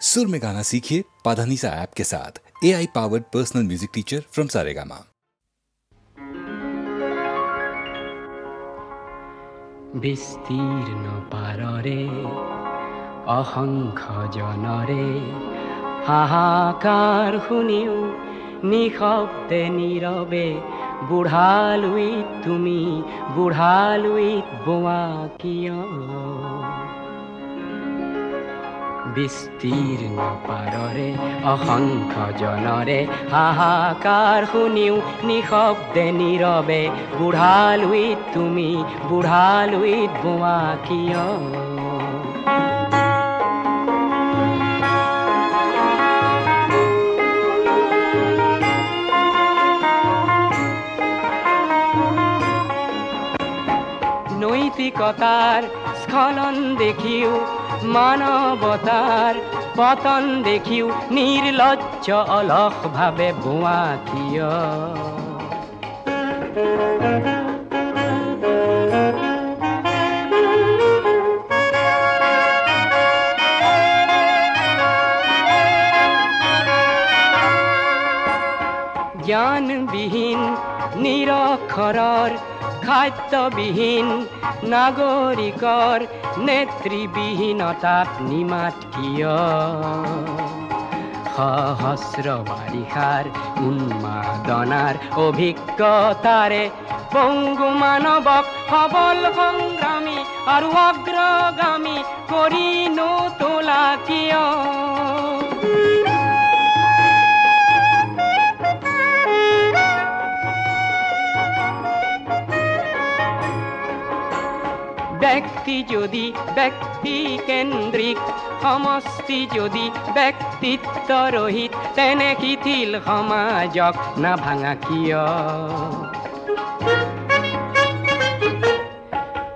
सुर में गाना सीखिए पाधानीसा ऐप के साथ। AI powered personal music teacher from Saregama. विस्तीर्ण पाररे असंख्य जनरे हाहाकार শুনিও নিশব্দে নীরবে বুঢ়ালুই তুমি বুঢ়ালুইত বোৱা কিয় বিস্তীৰ্ণ পাৰৰে অসংখ্য জনৰে হাহাকাৰ শুনিও নিশব্দে নীৰৱে বুঢ়ালুইত তুমি বুঢ়ালুইত বোৱা কিয় নৈতিকতাৰ স্খলন দেখিও মানৱতাৰ পতন দেখিও নিৰ্লজ্জ অলস ভাবে বোৱা কিয় জ্ঞানবিহীন নিৰক্ষৰৰ খাদ্যবিহীন নাগৰিকৰ নেতৃবিহীনতাত নিমাত কিয় সহস্ৰ বাৰিষাৰ উন্মাদনাৰ অভিজ্ঞতাৰে পংগু মানৱক সবল সংগ্ৰামী আৰু অগ্ৰগামী কৰি নোতোলা কিয় ব্যক্তি যদি ব্যক্তি কেন্দ্ৰিক সমষ্টি যদি ব্যক্তিত্ব ৰহিত তেনে শিথিল সমাজক নাভাঙা কিয়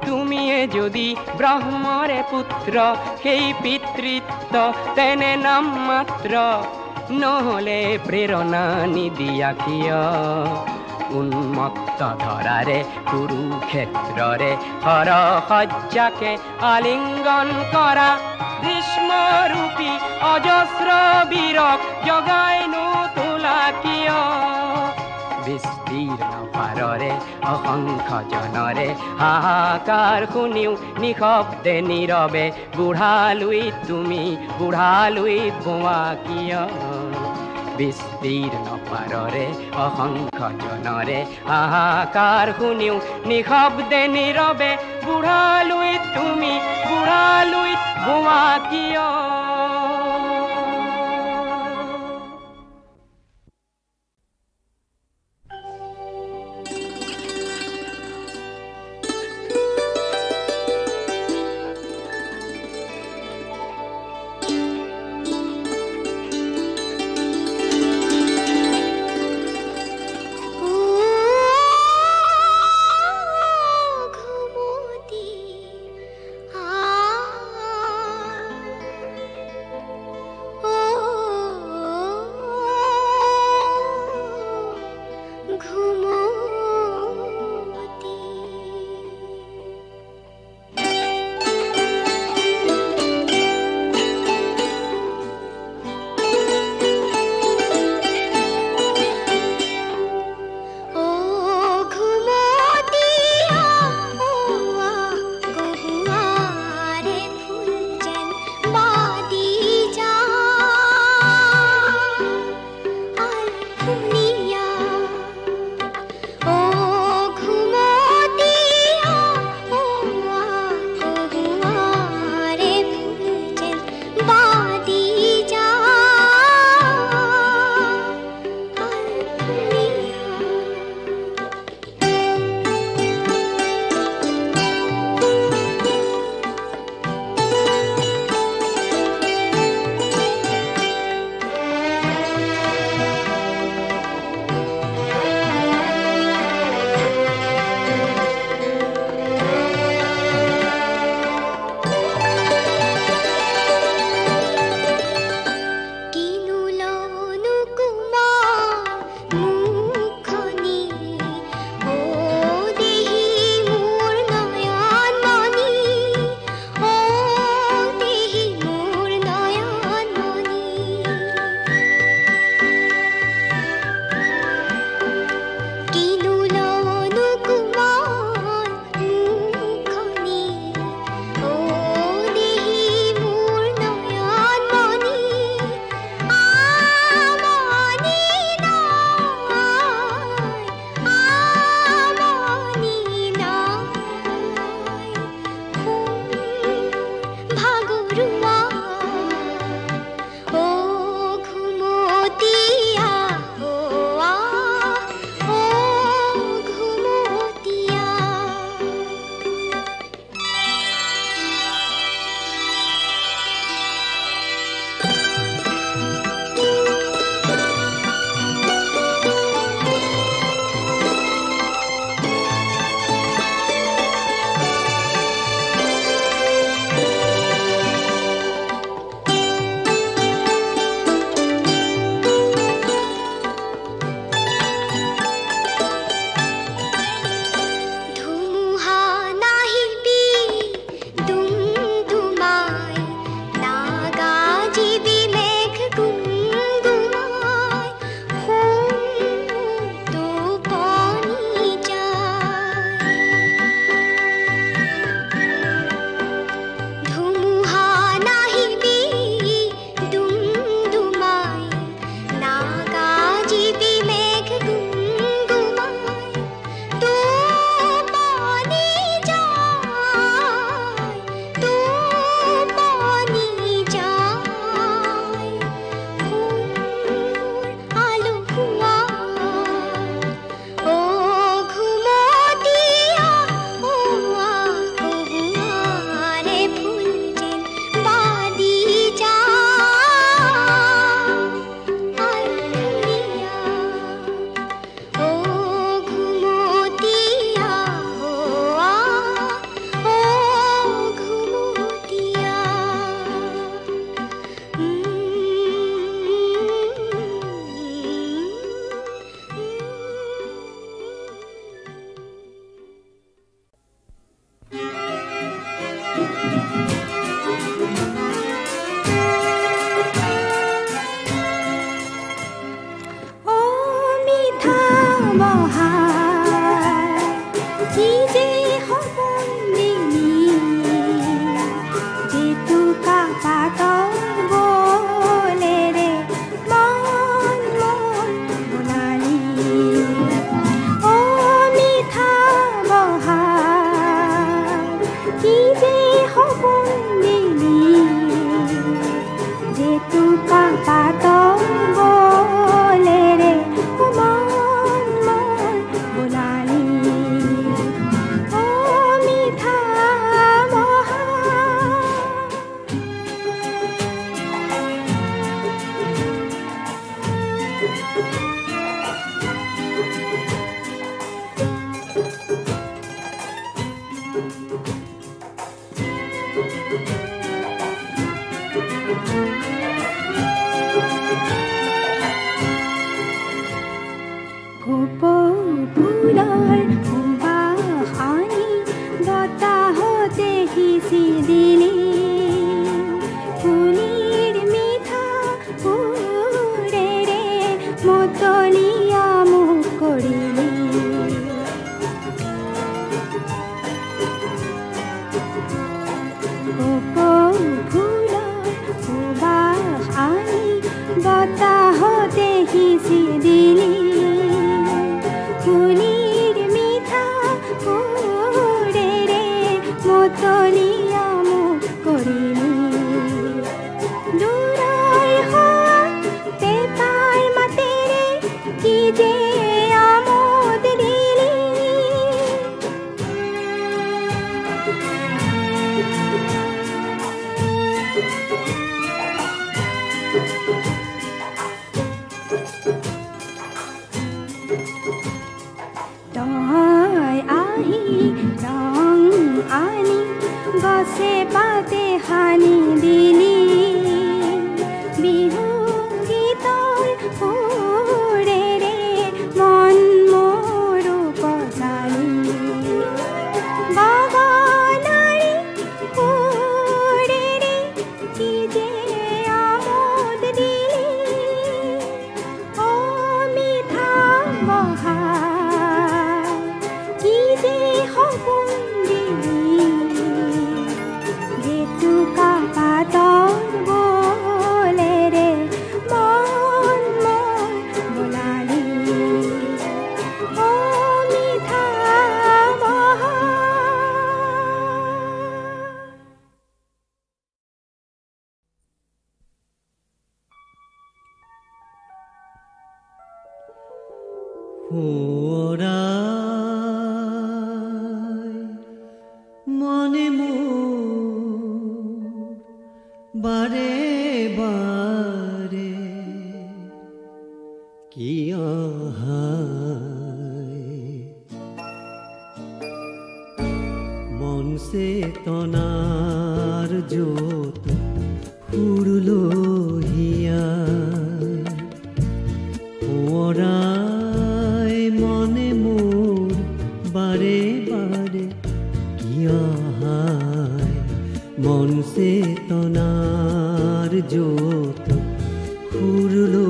তুমিয়ে যদি ব্ৰহ্মৰে পুত্ৰ সেই পিতৃত্ব তেনে নাম মাত্ৰ নহলে প্ৰেৰণা নিদিয়া কিয় উন্মত্ত ধৰাৰে কুৰুক্ষেত্ৰৰে হৰসজ্জাকে আলিংগন কৰা গ্ৰীষ্মৰূপী অজস্ৰ বীৰক জগাই নোতোলা কিয় বিস্তীৰ্ণ পাৰৰে অসংখ্য জনৰে হাহাকাৰ শুনিও নিশব্দে নীৰৱে বুঢ়ালুইত তুমি বুঢ়ালুইত বোৱা কিয় বিস্তীৰ্ণ পাৰৰে অসংখ্য জনৰে হাহাকাৰ শুনিও নিশব্দে নীৰৱে বুঢ়ালুইত তুমি বুঢ়ালুইত বোৱা কিয় মনে বারে বারে কি মন সে তনার জোত ফুরলো হিয়া ওরাই মনে মোর বারে বারে কি মন সে তনার জোত ফুরলো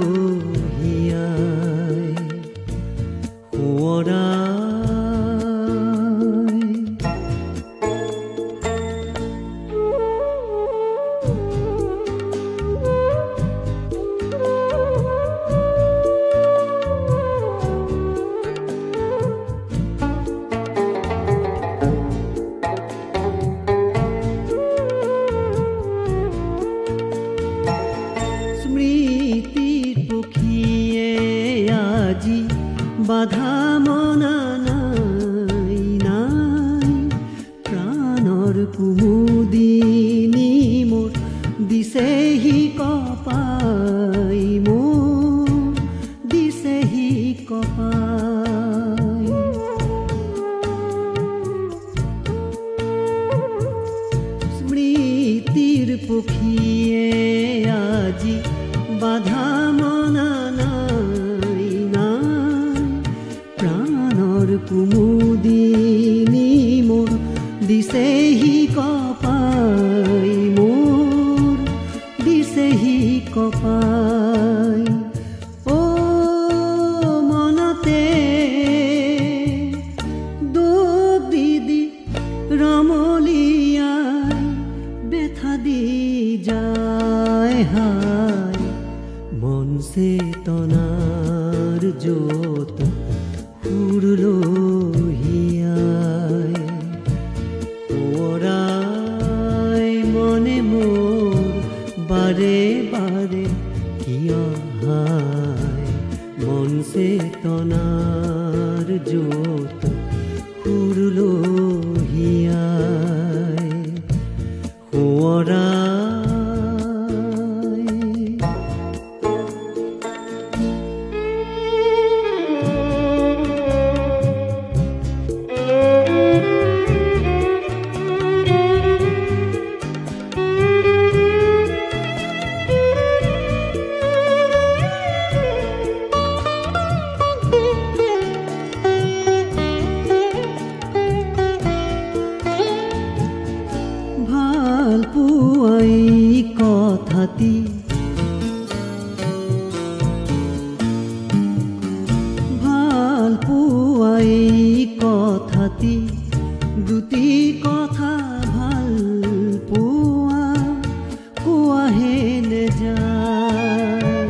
হিয়া বাধা মনা নাই নাই প্ৰাণৰ কুমুদিনী মোৰ দিছেহি কপাই মোৰ দিছেহি কপাই স্মৃতিৰ পক্ষীয়ে আজি বাধা মনা কুমুদিনী মোৰ দিছেহি কপাই মোৰ দিছেহি কপাই ও মনতে দুখ দি ৰমলিয়াই বেথা দি যায় হাই মন চেতনাৰ জোত ফুৰলো হিয়াই ওৰাই মনে মোৰ বাৰে বাৰে কিয় হায় মন চেতনাৰ জোত সুৰলোহিয়াই সোঁৱৰাই ভাল পোৱাই কথাতি দুটি কথা ভাল পোৱা কোৱাহে নেযায়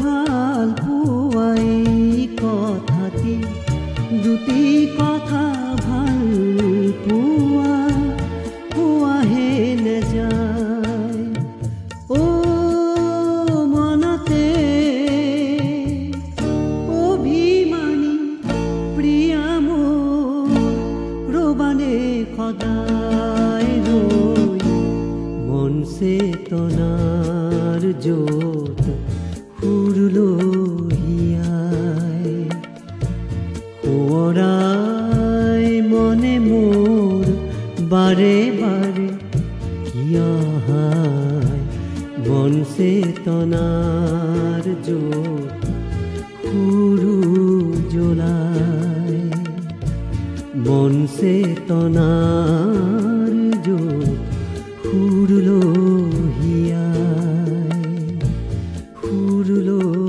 ভাল পোৱাই কথাতি দুটি কথা ভাল পোৱা কোৱাহে নেযায় অ মনতে অভিমানী প্ৰিয়া মোৰ ৰবানে সদায় ৰৈ মন চেতনাৰ জোত সুৰলোহিয়াই সোঁৱৰাই মনে মোৰ বাৰে বাৰে কিয় হায় মন চেতনাৰ জোত সুৰু জ্বলাই মন চেতনাৰ জোত সুৰলোহিয়াই সুৰলোহিয়াই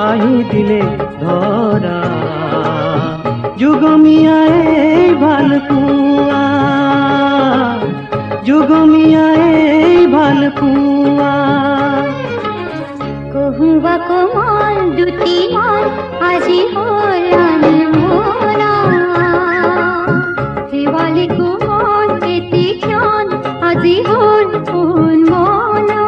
আহি দিলে ধৰা যুগমিয়াই ভাল পোৱা যুগমিয়াই ভাল পোৱা কহুৱা কোমল দুটি মন আজি হ'ল আনমনা শেৱালি কোমল এটি ক্ষণ আজি হ'ল উন্মনা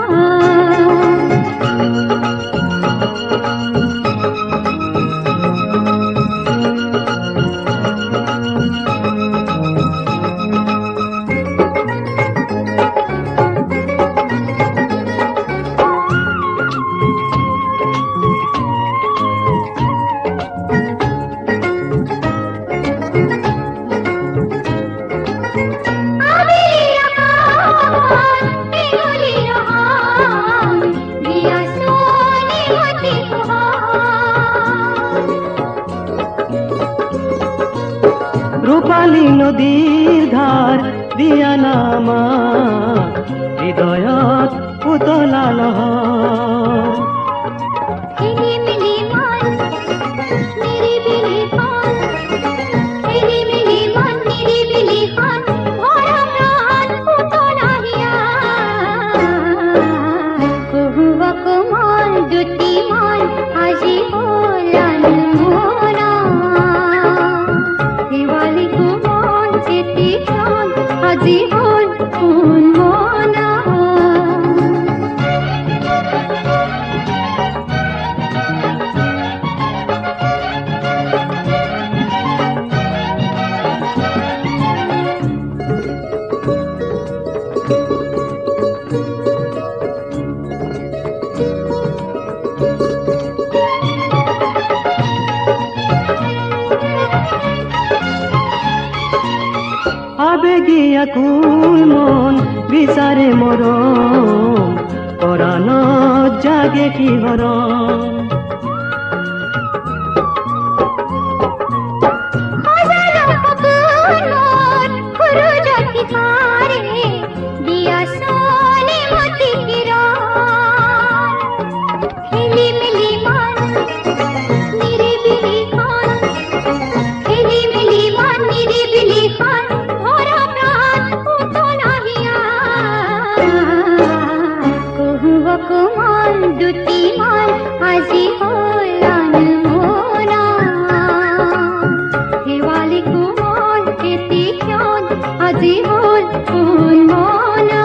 ৰূপালী নদীৰ ধাৰ দিয়া নামা হৃদয়ত উতলা লহৰ আজি হ'ল উন্মনা ব্যাকুল মন বিচাৰে মৰম পৰাণত জাগে শিহৰণ কোমল দুটি মন আজি হল আনমনা হেৱালি কোমল এটি ক্ষণ আজি হল উন্মনা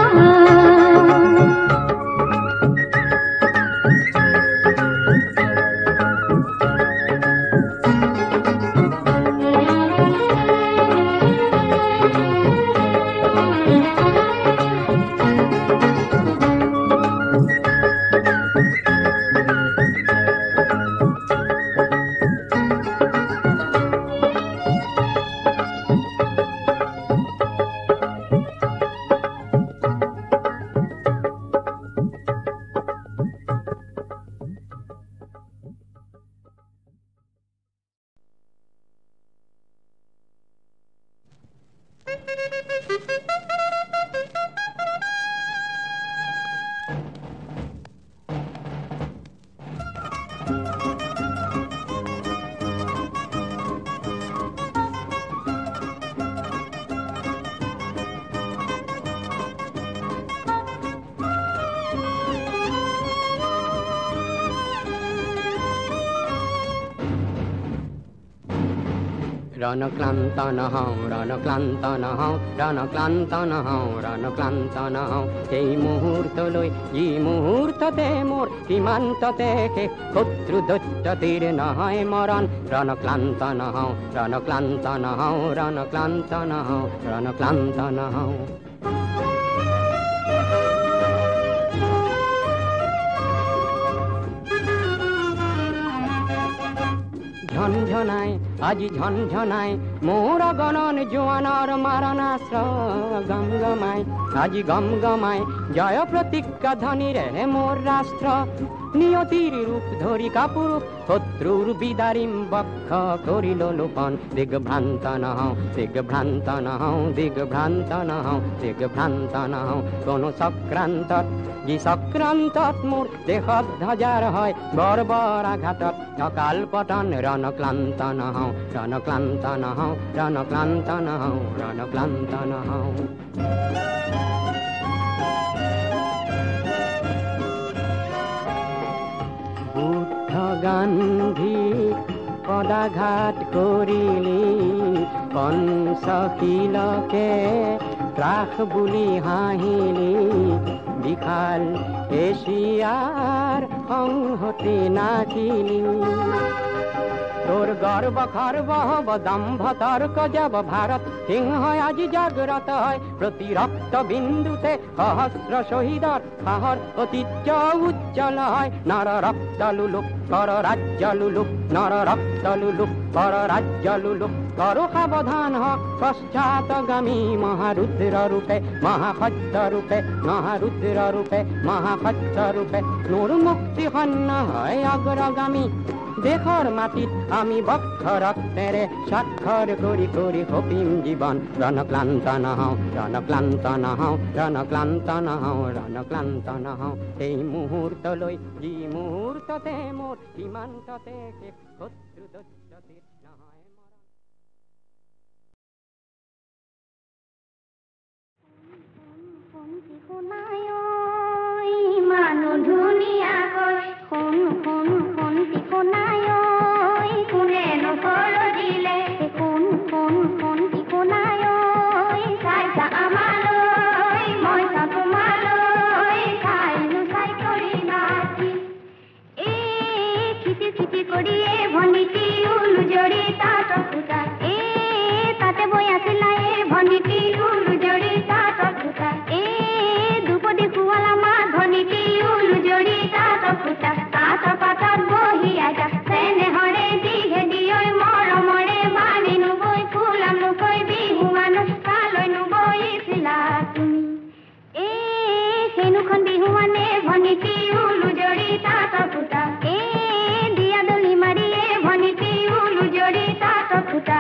ৰণক্লান্ত নহওঁ ৰণক্লান্ত নহওঁ ৰণক্লান্ত নহওঁ ৰণক্লান্ত নহওঁ এই মুহূৰ্তলৈ যি মুহূৰ্ততে মোৰ সীমান্ততে শেষ শত্ৰু দৈত্যতিৰ নহয় মৰণ ৰণক্লান্ত নহওঁ ৰণক্লান্ত নহওঁ ৰণক্লান্ত নহওঁ ৰণক্লান্ত নহওঁ ঝনঝনাই আজি ঝনঝনাই মোৰ গণন জোৱানৰ মাৰণাস্ত্ৰ গমগমাই আজি গমগমাই জয় প্ৰতিজ্ঞা ধ্বনিৰে মোৰ ৰাষ্ট্ৰ নিয়তিৰ ৰূপ ধৰি কাপুৰ শত্ৰুৰ বিদাৰিম বক্ষ কৰিল লোপন দিগভ্ৰান্ত নহওঁ দিগভ্ৰান্ত নহওঁ দিগভ্ৰান্ত নহওঁ দিগভ্ৰান্ত নহওঁ কোনো চক্ৰান্তত যি চক্ৰান্তত মোৰ দেশত ধ্বজাৰ হয় বৰ্বৰ আঘাতত অকাল পতন ৰণক্লান্ত নহওঁ ৰণক্লান্ত নহওঁ ৰণক্লান্ত নহওঁ ৰণক্লান্ত নহওঁ বুদ্ধ গান্ধী পদাঘাত কৰিলি পঞ্চশীলকে ত্ৰাস বুলি হাঁহিলি বিশাল এছিয়াৰ সংহতি নাচিলি তোর গর্ব খর্ব হব দম্ভ তর্ক যাব ভারত সিংহ আজি জাগ্রত হয় প্রতি রক্ত বিন্দুতে সহস্র শহীদর সাহর ঐতিহ্য উজ্জ্বল হয় নর রক্ত লুলুক কর রাজ্য লুলুক নর রক্ত লুলুক কর রাজ্য লুলুক করো সাবধান হক পশ্চাৎগামী মহারুদ্র রূপে মহাসত্য রূপে মহারুদ্র রূপে মহাসত্য রূপে নূর মুক্তি সন্ন হয় অগ্রগামী দেশৰ মাটিত আমি বক্ষ ৰক্তেৰে স্বাক্ষৰ কৰি কৰি সপিম জীৱন ৰণক্লান্ত নহওঁ ৰণক্লান্ত নহওঁ ৰণক্লান্ত নহওঁ ৰণক্লান্ত নহওঁ এই মুহূৰ্তলৈ যি মুহূৰ্ততে মোৰ সীমান্ততে শেষ শত্ৰু দৈত্যতিৰ নহয় মানুহ ধুনীয়াকৈ শুন শুন শুনতি শুনাই কোনে নকৰ দিলে শুন শুন শুনতি শুনাই চাইছা আমালৈ মই চা তোমালৈ চাইনো চাই কৰি নাচি খিচিৰ খিচিৰ কৰিয়ে ভনীতি উলু জৰি তাঁত সূতা তাতে বৈ আছিলা ভনীতি উলু জৰি তাঁত সূতা দুপদী শুৱালা মা ধনীতি উলু জৰি তাঁত সূতা তাঁত পাতত বহি আজা বিহুৱানে ভনিটি উলু জৰি তাঁত ফুটা দিয়া দলি মাৰিয়ে ভনিটি উলু জৰি তাঁত ফুটা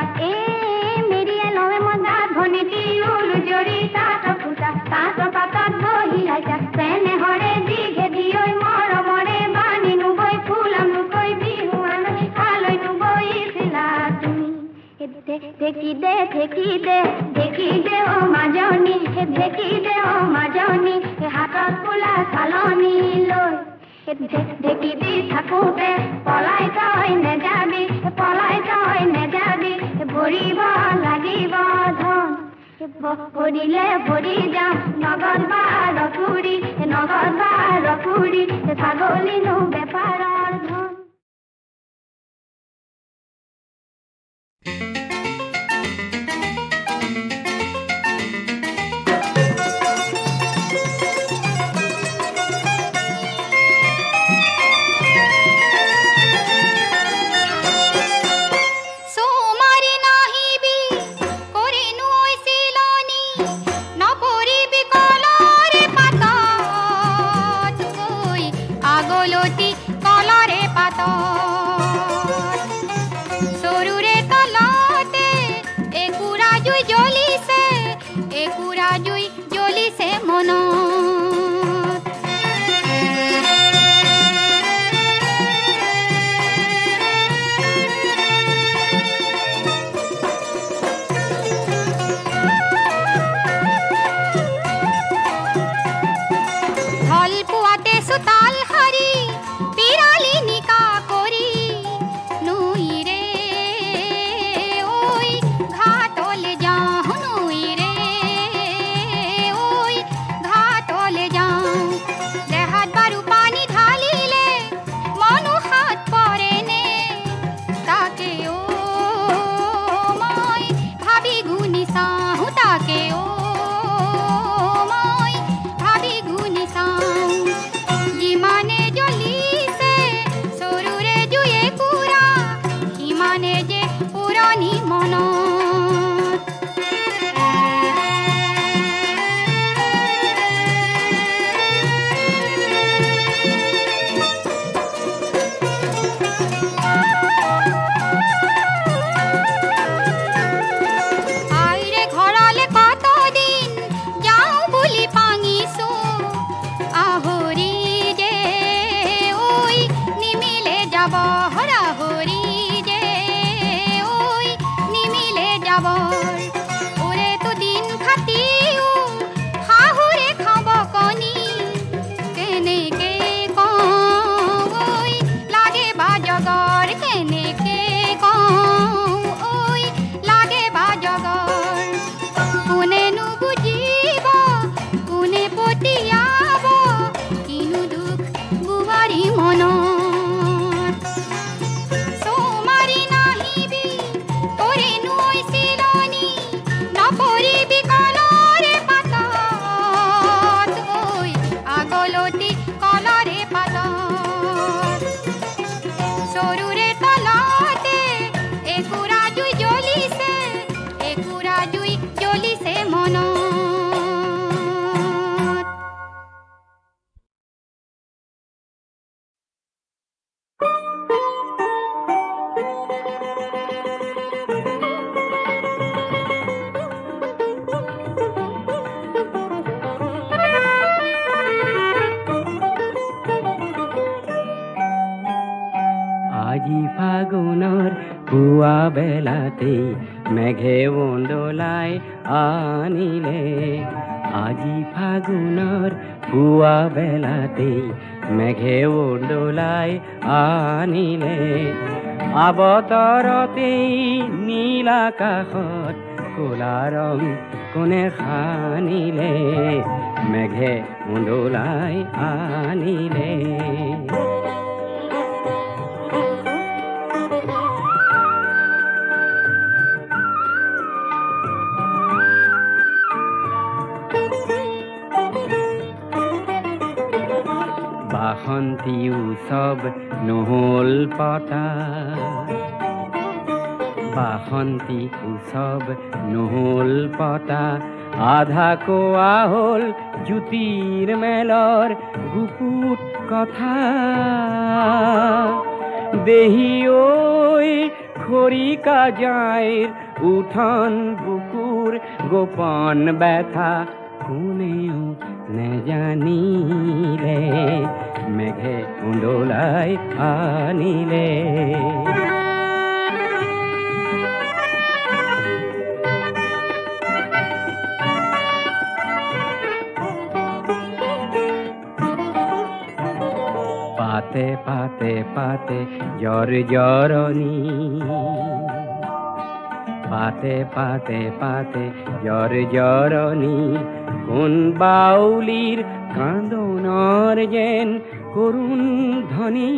মেৰিয়ে লৱে মজাত ভনিটি উলু জৰি তাঁত ফুটা তাঁত পাতত বহি আইতা চেনেহৰে দিঘে দিয়ৈ মৰমৰে বানি নুবৈ ফুলাম নুকৈ বিহুৱান কালৈ নুবৈছিলা তুমি ঢেকি দে ও মাজনী ঢেকি দে ও মাজনী হাতত কোলা চালনী লৈ ঢেকি দি থাকোঁতে পলাই তই নেযাবি ভৰিব লাগিব ধন ভৰিলে ভৰি যাম নগদ বাৰ ফুৰি ছাগলীনো বেপাৰৰ ধন আজি ফাগুনৰ পুৱা বেলাতে মেঘে উন্দোলাই আনিলে আজি ফাগুনৰ পুৱা বেলাতে মেঘে উন্দোলাই আনিলে আবতৰতে নীল আকাশত ক'লা ৰং কোনে সানিলে মেঘে উন্দোলাই আনিলে বাসন্তী উৎসৱ নহ'ল পতা বাসন্তী উৎসৱ নহ'ল পতা আধা কোৱা হ'ল জ্যোতিৰ মেলৰ গুপুত কথা দেহি ঐ খৰিকা যাইৰ উঠন বুকুৰ গোপন ব্যথা কোনেও নেজানিলে মেঘে উন্দোলাই আনিলে পাতে পাতে পাতে জ্বৰ জ্বৰণী পাতে পাতে পাতে জ্বৰ জ্বৰণী কোন বাউলীৰ কান্দোনৰ যেন কৰুণ ধ্বনি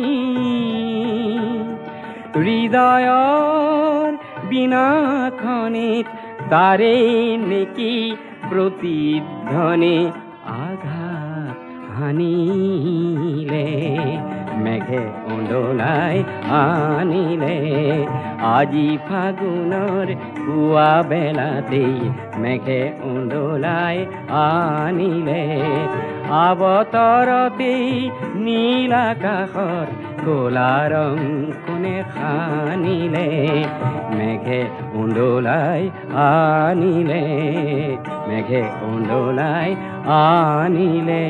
হৃদয়ৰ বিনাখনিত তাৰে নেকি প্ৰতিধ্বনি আঘাত হানিলে মেঘে উন্দোলাই আনিলে আজি ফাগুনৰ পুৱা বেলাতেই মেঘে উন্দোলাই আনিলে আবতৰতেই নীল আকাশৰ ক'লা ৰং কোনে সানিলে মেঘে উন্দোলাই আনিলে মেঘে উন্দোলাই আনিলে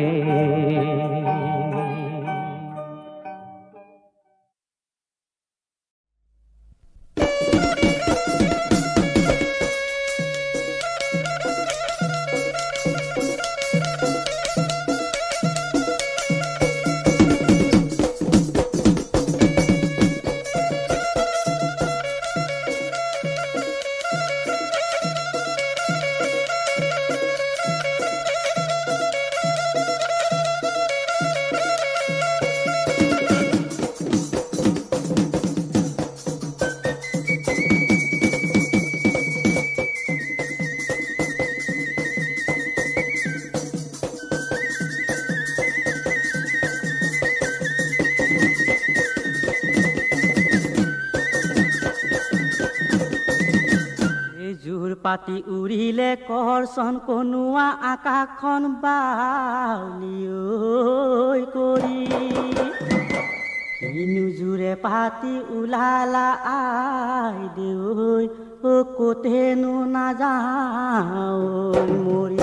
পাতি উৰিলে কৰচন কনুৱা আকাশখন বাউলি ঐ কৰি নুজুৰে পাতি ওলালা আই দেউৈ ও কোতেনো নাযাওঁ মৰি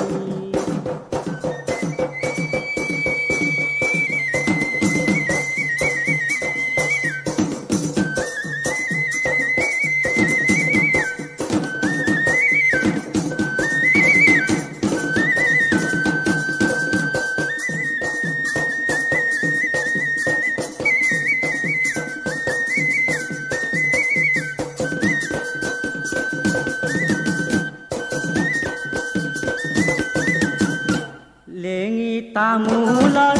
তামোলৰ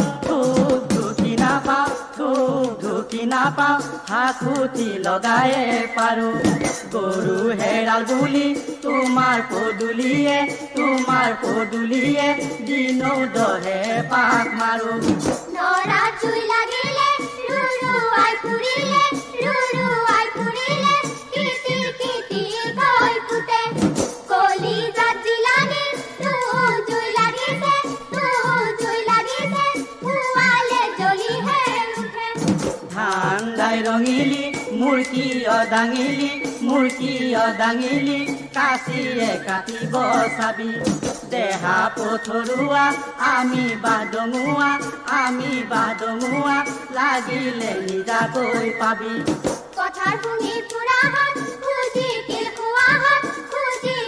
ঢুকি নাপাওঁ হাকুতি লগায়ে পাৰো গৰু হেৰাল বুলি তোমাৰ পদুলিয়ে দিনো দহে পাক মাৰো নৰা চুই লাগিলে ৰুৰুৱাই ফুৰিলে কিতি কিতি গৈ ফুটে কলি জাত জিলানি জুই লাগিছে পুৱালে জ্বলি হে উঠে ধান দাই ৰঙিলি মূৰ্তিয় দাঙিলি কাচিয়ে কাটিব চাবি দেহা পথৰুৱা আমি বাদঙুৱা লাগিলে নিজাকৈ পাবি কথাৰ শুনি ফুৰাহত খুজি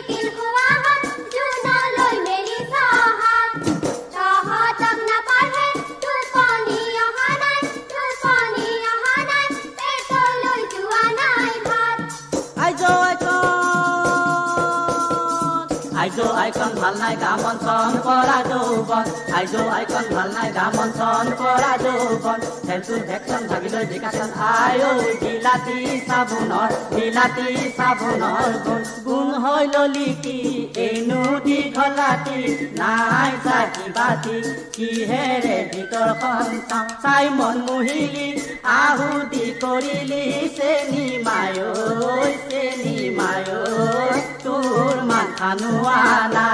কিল খোৱাহত জোনলৈ মেলি চহতক নাপাঢ়ে টোপনি অহা নাই পেটলৈ যোৱা নাই ভাত আইকন ভাল নাই গামঞ্চন কৰা যৌবন আইকন ভাল নাই গামঞ্চন কৰা যৌবন হেলচুৰ ভেকচন ভাগিলৈ জিকাচন আই ঐ বিলাতী চাবোনৰ গুণ হৈ ললি কি এনো দীঘলাতি নাই জাতি বাতি কিহেৰে ভিতৰখন চাই মন মুহিলি আহুতি কৰিলি চেনি মায় তোৰ মান খানুৱালা